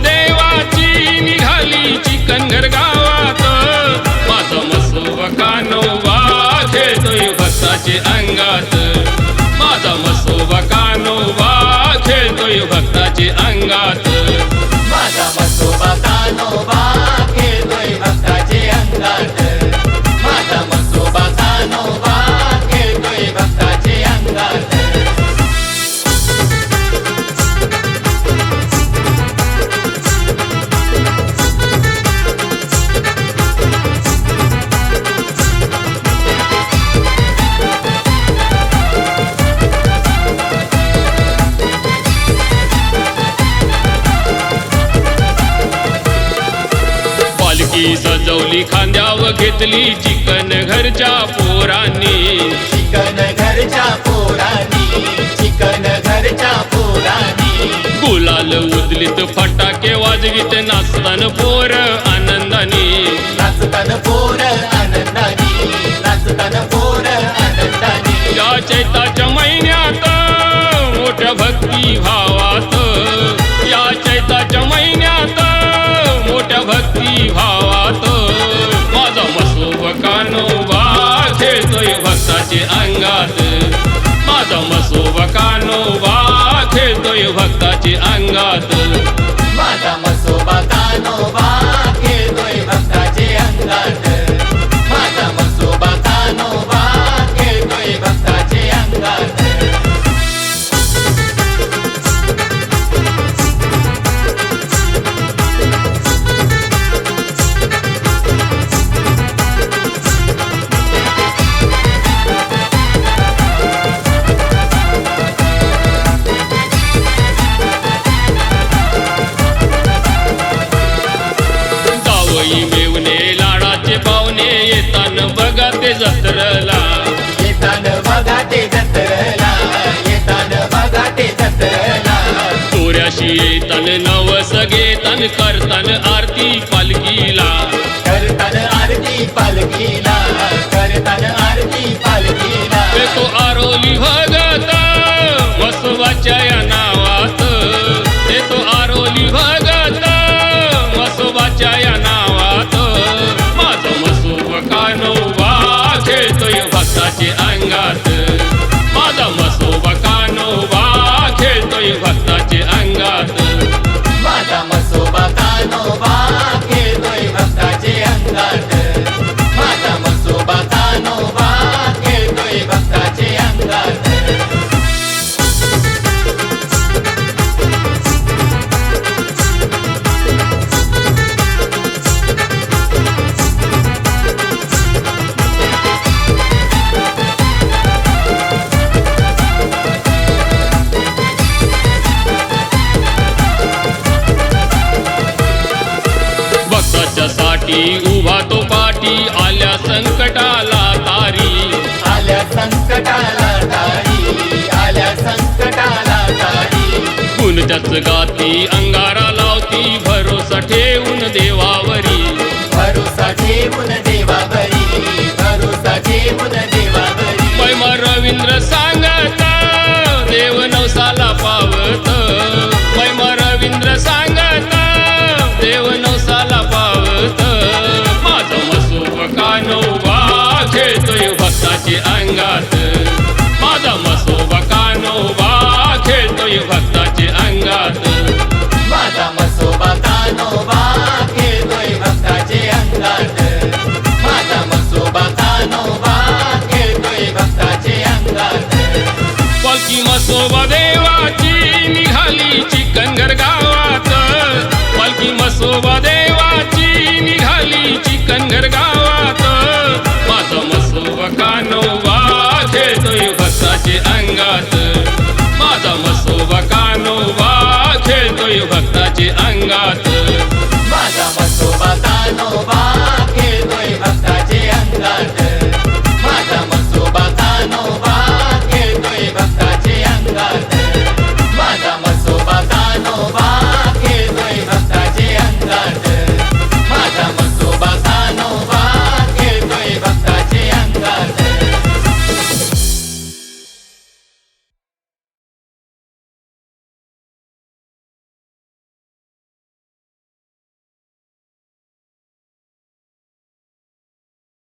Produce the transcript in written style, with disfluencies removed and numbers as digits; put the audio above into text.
देवाची निघाली चिकनघर गावात, माझा मसोबा कान्होबा खेळतोय भक्ताचे अंगात, माझा मसोबा कान्होबा खेळतोय भक्ताचे अंगात, माझा मसोबा कान्होबा खेळतोय भक्ताचे अंगात, माझा मसोबा कान्होबा खेळतोय भक्ताचे अंगात। पालखी सजवली खांद्यावर घेतली चिकन घरच्या पोरांनी, चिकन घरच्या पोरांनी, चिकन घरच्या पोरांनी, गुलाल उदलीत फटाके वाजवीत नाचतान पोर आनंदानी, नाचतान पोर आनंदानी, नाचतान पोर आनंदानी। या चैताच्या महिन्यात मोठ्या भक्ती भावात, या चैताच्या महिन्यात मोठ्या भक्ती भावात, माझा मसोबा कान्होबा खेळतोय भक्ताचे अंगात, माझा मसोबा कान्होबा खेळतोय भक्ताचे अंगात, माझा मसोबा कान्होबा खेळतोय भक्ताचे अंगात, माझा मसोबा कान्होबा खेळतोय भक्ताचे अंगात। मेवणे लाडाचे पाहुणे येतान बघा ते जत्रला, येतान बघा ते जत्रला, येतान बघा ते जत्रला, चोऱ्याशी येतान नवस घेतान करतान आरती पालखीला, करतान आरती पालखीला, करतान आरती पालखीला। तो आरोली भगत मसोबाच्या या नावात, तो आरोली भगत मसोबाच्या या नावात, माझा मसोबा कान्होबा खेळतोय भक्ताचे अंगात, माझा मसोबा कान्होबा खेळतोय भक्ताचे अंगात, माझा मसोबा कान्होबा खेळतोय भक्ताचे अंगात, माझा मसोबा कान्होबा खेळतोय भक्ताचे अंगात। भक्ताच्यासाठी उभा तो पाठी आल्या संकटाला तारी, आल्या संकटाला तारी, आल्या संकटाला तारी, गुण त्याच गाती अंगारा लावती भरोसा ठेवून देवावरी, भरोसा ठेवून देवावरी, भरोसा ठेवून देवावरी। महिमा रवींद्र सांगत देव नवसाला पावत, महिमा रवींद्र सांगत देव नवसाला पावत, माझा मसोबा कान्होबा खेळतोय भक्ताचे अंगात, माझा मसोबा कान्होबा खेळतोय भक्ताचे अंगात, माझा मसोबा कान्होबा खेळतोय भक्ताचे अंगात, माझा मसोबा कान्होबा खेळतोय भक्ताचे अंगात। पालखी मसोबा देवाची निघाली चिकनघर गावात, पालखी मसोबा देवाची निघाली चिकनघर गावात, माझा मसोबा कान्होबा खेळतोय भक्ताचे अंगात, माझा मसोबा कान्होबा खेळतोय भक्ताचे अंगात, माझा मसोबा कान्होबा